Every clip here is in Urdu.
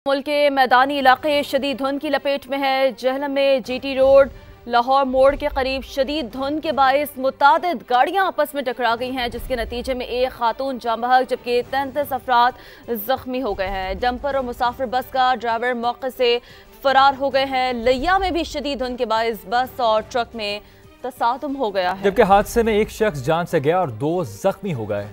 ملک کے میدانی علاقے شدید دھند کی لپیٹ میں ہے۔ جہلم میں جی ٹی روڈ لاہور موڑ کے قریب شدید دھند کے باعث متعدد گاڑیاں آپس میں ٹکرا گئی ہیں، جس کے نتیجے میں ایک خاتون جاں بحق جبکہ 33 افراد زخمی ہو گئے ہیں۔ ڈمپر اور مسافر بس کا ڈرائیور موقع سے فرار ہو گئے ہیں۔ لیا میں بھی شدید دھند کے باعث بس اور ٹرک میں تصادم ہو گیا ہے، جبکہ حادثے میں ایک شخص جان سے گیا اور 2 زخمی ہو گئے۔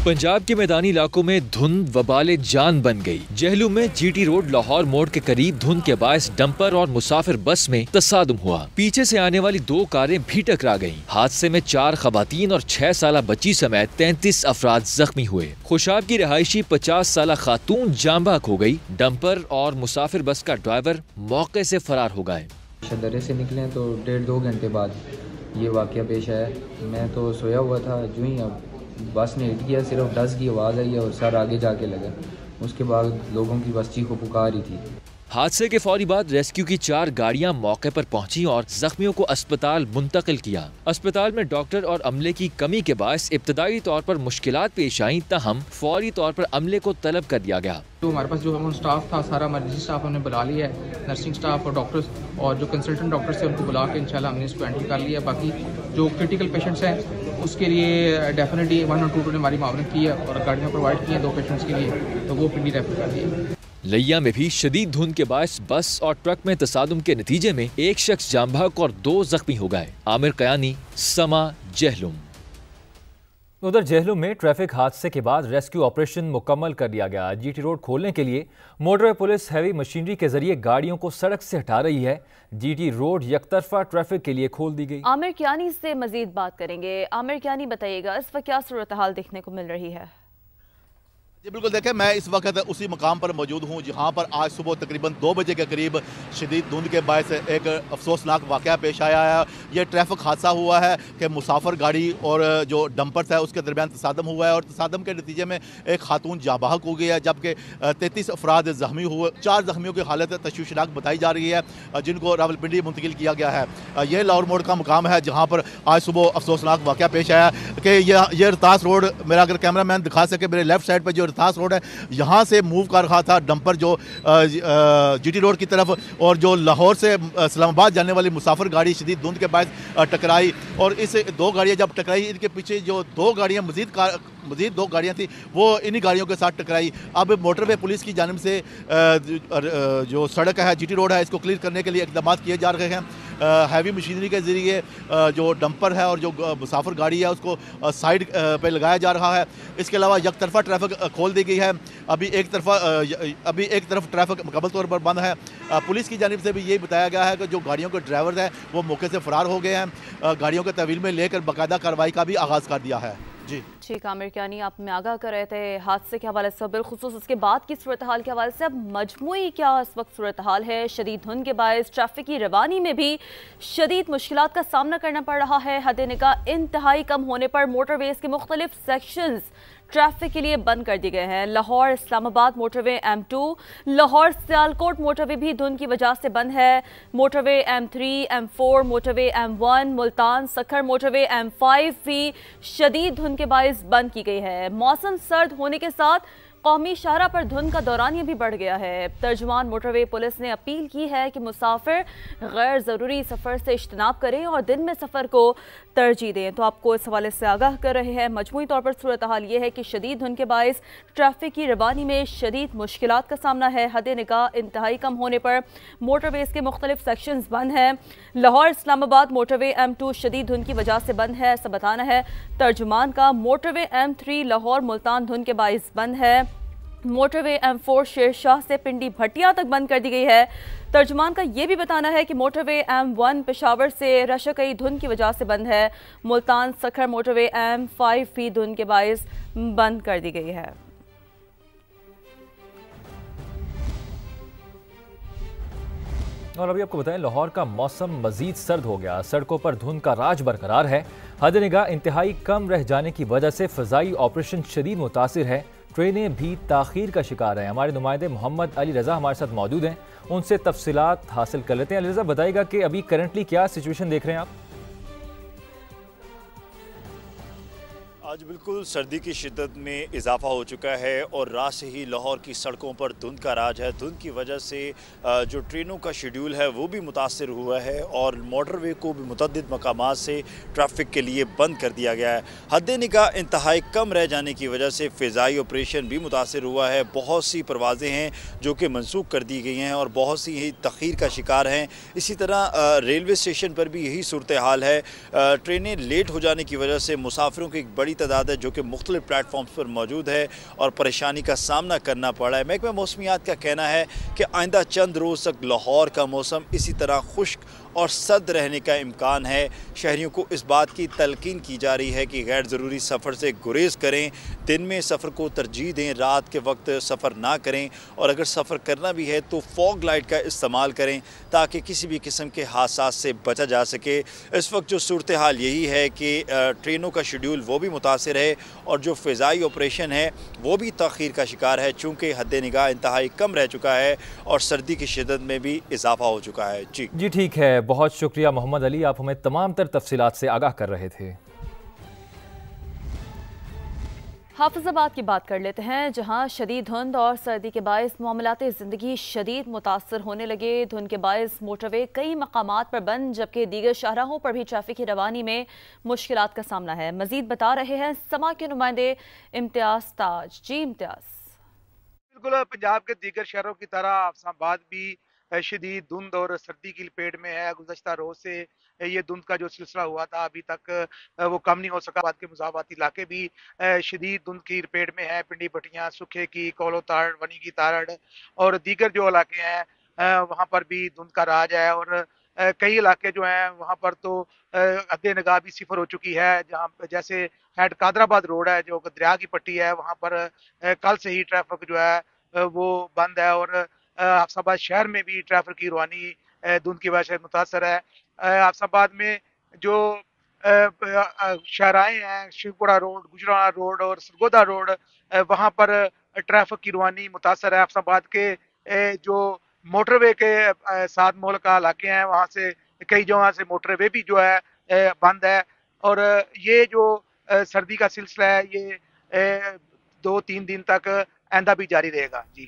پنجاب کے میدانی علاقوں میں دھند وبال جان بن گئی۔ جہلم میں جی ٹی روڈ لاہور موڑ کے قریب دھند کے باعث ڈمپر اور مسافر بس میں تصادم ہوا۔ پیچھے سے آنے والی 2 کاریں بھی ٹکرا گئیں۔ حادثے میں 4 خواتین اور 6 سالہ بچی سمیت 33 افراد زخمی ہوئے۔ خوشاب کی رہائشی 50 سالہ خاتون جاں بحق ہو گئی۔ ڈمپر اور مسافر بس کا ڈرائیور موقع سے فرار ہو گئے۔ شدرے سے نکلے تو 1.5-2 گھنٹے بعد یہ واقعہ پیش آیا۔ میں تو سویا ہوا تھا، جو ہی اب بس نے ہٹ کیا، صرف ڈس کی آواز آئی اور سر آگے جا کے لگا۔ اس کے بعد لوگوں کی بس چیخ و پکار ہی تھی۔ حادثے کے فوری بعد ریسکیو کی 4 گاڑیاں موقع پر پہنچیں اور زخمیوں کو اسپتال منتقل کیا۔ اسپتال میں ڈاکٹر اور عملے کی کمی کے باعث ابتدائی طور پر مشکلات پیش آئیں، تاہم فوری طور پر عملے کو طلب کر دیا گیا۔ تو ہمارے پاس جو اسٹاف تھا، سارا ایمرجنسی اسٹاف ہم نے بلا لیا ہے، نرسنگ اسٹاف اور ڈاکٹرز، اور جو کنسلٹنٹ ڈاکٹرز تھے ان کو بلا کے انشاءاللہ ہم نے اس کو ہینڈل کر لیا۔ باقی جو کرٹیکل پیشنٹس ہیں اس کے لیے ڈیفینیٹلی 112 نے ہماری معاونت کی ہے اور گاڑیاں پرووائڈ کی ہیں 2 پیشنٹس کے لیے، تو وہ پنڈی ریفر کر دیے۔ لیا میں بھی شدید دھند کے باعث بس اور ٹرک میں تصادم کے نتیجے میں ایک شخص جاں بحق اور 2 زخمی ہو گئے۔ عامر قیانی، سما، جہلم۔ ادھر جہلم میں ٹریفک حادثے کے بعد ریسکیو آپریشن مکمل کر لیا گیا۔ جی ٹی روڈ کھولنے کے لیے موٹروے پولیس ہیوی مشینری کے ذریعے گاڑیوں کو سڑک سے ہٹا رہی ہے۔ جی ٹی روڈ یک طرفہ ٹریفک کے لیے کھول دی گئی۔ عامر قیانی سے مزید بات کریں گے۔ عامر قیانی بتائیے گا اس وقت کیا صورتحال دیکھنے کو مل رہی ہے؟ جی بالکل، دیکھیں میں اس وقت اسی مقام پر موجود ہوں جہاں پر آج صبح تقریباً 2 بجے کے قریب شدید دھند کے باعث ایک افسوسناک واقعہ پیش آیا ہے۔ یہ ٹریفک حادثہ ہوا ہے کہ مسافر گاڑی اور جو ڈمپرس ہے اس کے درمیان تصادم ہوا ہے اور تصادم کے نتیجے میں ایک خاتون جاں بحق ہو گئی ہے، جبکہ 33 افراد زخمی ہوئے۔ 4 زخمیوں کی حالت تشویشناک بتائی جا رہی ہے، جن کو راولپنڈی منتقل کیا گیا ہے۔ یہ لاہور موڑ کا مقام ہے جہاں پر آج صبح افسوسناک واقعہ پیش آیا کہ یہ رتاس روڈ، میرا اگر کیمرہ مین دکھا سکے، میرے لیفٹ سائڈ پہ جو رتاس روڈ ہے یہاں سے موو کر رہا تھا ڈمپر جو جی ٹی روڈ کی طرف، اور جو لاہور سے اسلام آباد جانے والی مسافر گاڑی شدید دھند کے باعث ٹکرائی، اور اس 2 گاڑیاں جب ٹکرائی ان کے پیچھے جو 2 گاڑیاں مزید 2 گاڑیاں تھیں وہ انہی گاڑیوں کے ساتھ ٹکرائی۔ اب موٹر وے پولیس کی جانب سے جو سڑک ہے جی ٹی روڈ ہے اس کو کلیئر کرنے کے لیے اقدامات کیے جا رہے ہیں۔ ہیوی مشینری کے ذریعے جو ڈمپر ہے اور جو مسافر گاڑی ہے اس کو سائڈ پہ لگایا جا رہا ہے۔ اس کے علاوہ یک طرفہ ٹریفک کھول دی گئی ہے۔ ابھی ایک طرف ٹریفک مکمل طور پر بند ہے۔ پولیس کی جانب سے بھی یہی بتایا گیا ہے کہ جو گاڑیوں کے ڈرائیورز ہیں وہ موقع سے فرار ہو گئے ہیں۔ گاڑیوں کے تحویل میں لے کر باقاعدہ کارروائی کا بھی آغاز کر دیا ہے۔ جی ٹھیک، عامر قیانی آپ میں آگاہ کر رہے تھے حادثے کے حوالے سے، بالخصوص اس کے بعد کی صورتحال کے حوالے سے۔ اب مجموعی کیا اس وقت صورتحال ہے؟ شدید دھند کے باعث ٹریفک کی روانی میں بھی شدید مشکلات کا سامنا کرنا پڑ رہا ہے۔ حد نگاہ انتہائی کم ہونے پر موٹر ویز کے مختلف سیکشنز ٹریفک کے لیے بند کر دی گئے ہیں۔ لاہور اسلام آباد موٹر وے M2، لاہور سیالکوٹ موٹر وے بھی دھند کی وجہ سے بند ہے۔ موٹر وے M3، M4، موٹر وے M1، ملتان سکھر موٹر وے M5 بھی شدید دھند کے باعث بند کی گئی ہے۔ موسم سرد ہونے کے ساتھ قومی شاہراہ پر دھند کا دورانیہ بھی بڑھ گیا ہے۔ ترجمان موٹر وے پولیس نے اپیل کی ہے کہ مسافر غیر ضروری سفر سے اجتناب کریں اور دن میں سفر کو ترجیح دیں۔ تو آپ کو اس حوالے سے آگاہ کر رہے ہیں۔ مجموعی طور پر صورتحال یہ ہے کہ شدید دھند کے باعث ٹریفک کی روانی میں شدید مشکلات کا سامنا ہے۔ حد نگاہ انتہائی کم ہونے پر موٹر ویز کے مختلف سیکشنز بند ہیں۔ لاہور اسلام آباد موٹر وے M2 شدید دھند کی وجہ سے بند ہے، ایسا بتانا ہے ترجمان کا۔ موٹر وے M3 لاہور ملتان دھند کے باعث بند ہے۔ موٹر وے M4 شیر شاہ سے پنڈی بھٹیا تک بند کر دی گئی ہے۔ ترجمان کا یہ بھی بتانا ہے کہ موٹر وے M1 پشاور سے رشکئی دھند کی وجہ سے بند ہے۔ ملتان سکھر موٹر وے M5 بھی دھند کے باعث بند کر دی گئی ہے۔ اور ابھی آپ کو بتائیں لاہور کا موسم مزید سرد ہو گیا۔ سڑکوں پر دھند کا راج برقرار ہے۔ حد نگاہ انتہائی کم رہ جانے کی وجہ سے فضائی آپریشن شدید متاثر ہے۔ ٹرینیں بھی تاخیر کا شکار ہیں۔ ہمارے نمائندے محمد علی رضا ہمارے ساتھ موجود ہیں، ان سے تفصیلات حاصل کر لیتے ہیں۔ علی رضا بتائیے گا کہ ابھی کرنٹلی کیا سچویشن دیکھ رہے ہیں آپ؟ آج بالکل سردی کی شدت میں اضافہ ہو چکا ہے اور رات سے ہی لاہور کی سڑکوں پر دھند کا راج ہے۔ دھند کی وجہ سے جو ٹرینوں کا شیڈول ہے وہ بھی متاثر ہوا ہے اور موٹر وے کو بھی متعدد مقامات سے ٹریفک کے لیے بند کر دیا گیا ہے۔ حد نگاہ انتہائی کم رہ جانے کی وجہ سے فضائی آپریشن بھی متاثر ہوا ہے۔ بہت سی پروازیں ہیں جو کہ منسوخ کر دی گئی ہیں اور بہت سی ہی تاخیر کا شکار ہیں۔ اسی طرح ریلوے اسٹیشن پر بھی یہی صورتحال ہے۔ ٹرینیں لیٹ ہو جانے کی وجہ سے مسافروں کی ایک بڑی تعداد ہے جو کہ مختلف پلیٹ فارمز پر موجود ہے اور پریشانی کا سامنا کرنا پڑا ہے۔ محکمہ موسمیات کا کہنا ہے کہ آئندہ چند روز تک لاہور کا موسم اسی طرح خشک اور سرد رہنے کا امکان ہے۔ شہریوں کو اس بات کی تلقین کی جا رہی ہے کہ غیر ضروری سفر سے گریز کریں، دن میں سفر کو ترجیح دیں، رات کے وقت سفر نہ کریں اور اگر سفر کرنا بھی ہے تو فوگ لائٹ کا استعمال کریں تاکہ کسی بھی قسم کے حادثات سے بچا جا سکے۔ اس وقت جو صورتحال یہی ہے کہ ٹرینوں کا شیڈول وہ بھی متاثر ہے اور جو فضائی آپریشن ہے وہ بھی تاخیر کا شکار ہے چونکہ حد نگاہ انتہائی کم رہ چکا ہے اور سردی کی شدت میں بھی اضافہ ہو چکا ہے۔ جی ٹھیک ہے، بہت شکریہ محمد علی، آپ ہمیں تمام تر تفصیلات سے آگاہ کر رہے تھے۔ حافظ آباد کی بات کر لیتے ہیں، جہاں شدید دھند اور سردی کے باعث معاملات زندگی شدید متاثر ہونے لگے۔ دھند کے باعث موٹر وے کئی مقامات پر بند، جبکہ دیگر شاہراہوں پر بھی ٹریفک کی روانی میں مشکلات کا سامنا ہے۔ مزید بتا رہے ہیں سما کے نمائندے امتیاز تاج۔ جی امتیاز۔ بالکل پنجاب کے دیگر شہروں کی طرح حافظ آباد بھی شدید دھند اور سردی کی لپیٹ میں ہے۔ گزشتہ روز سے یہ دھند کا جو سلسلہ ہوا تھا ابھی تک وہ کم نہیں ہو سکا۔ آباد کے مضافاتی علاقے بھی شدید دھند کی لپیٹ میں ہے۔ پنڈی بٹیاں، سکھے کی، کولو تاڑ، ونی کی تارڑ اور دیگر جو علاقے ہیں وہاں پر بھی دھند کا راج ہے اور کئی علاقے جو ہیں وہاں پر تو حد نگاہ بھی صفر ہو چکی ہے، جہاں جیسے ہیڈ قادرآباد روڈ ہے جو دریا کی پٹی ہے وہاں پر کل سے ہی ٹریفک جو ہے وہ بند ہے اور حافظ آباد شہر میں بھی ٹریفک کی روانی دھند کی وجہ سے متاثر ہے۔ حافظ آباد میں جو شاہراہیں ہیں، شیخپورہ روڈ، گجرانوالہ روڈ اور سرگودا روڈ، وہاں پر ٹریفک کی روانی متاثر ہے۔ حافظ آباد کے جو موٹر وے کے ساتھ مولکہ علاقے ہیں وہاں سے کئی جگہ سے موٹر وے بھی جو ہے بند ہے اور یہ جو سردی کا سلسلہ ہے یہ 2-3 دن تک آئندہ بھی جاری رہے گا۔ جی